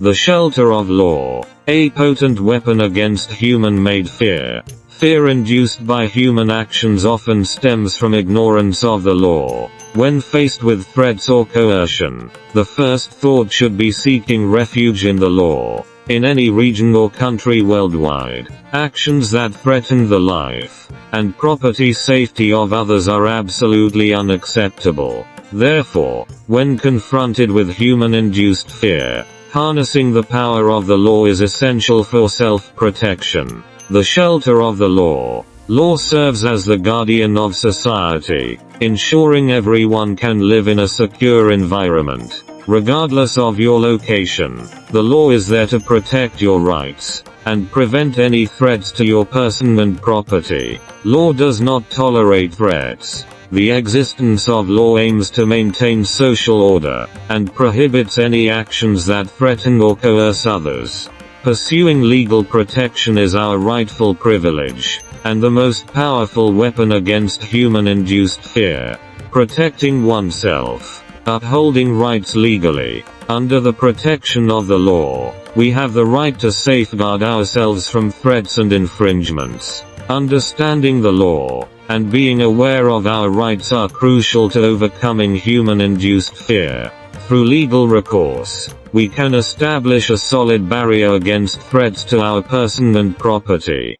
The shelter of law, a potent weapon against human-made fear. Fear induced by human actions often stems from ignorance of the law. When faced with threats or coercion, the first thought should be seeking refuge in the law. In any region or country worldwide, actions that threaten the life and property safety of others are absolutely unacceptable. Therefore, when confronted with human-induced fear, harnessing the power of the law is essential for self-protection. The shelter of the law. Law serves as the guardian of society, ensuring everyone can live in a secure environment. Regardless of your location, the law is there to protect your rights and prevent any threats to your person and property. Law does not tolerate threats. The existence of law aims to maintain social order and prohibits any actions that threaten or coerce others. Pursuing legal protection is our rightful privilege and the most powerful weapon against human-induced fear. Protecting oneself. Upholding rights legally. Under the protection of the law, we have the right to safeguard ourselves from threats and infringements. Understanding the law and being aware of our rights are crucial to overcoming human-induced fear. Through legal recourse, we can establish a solid barrier against threats to our person and property.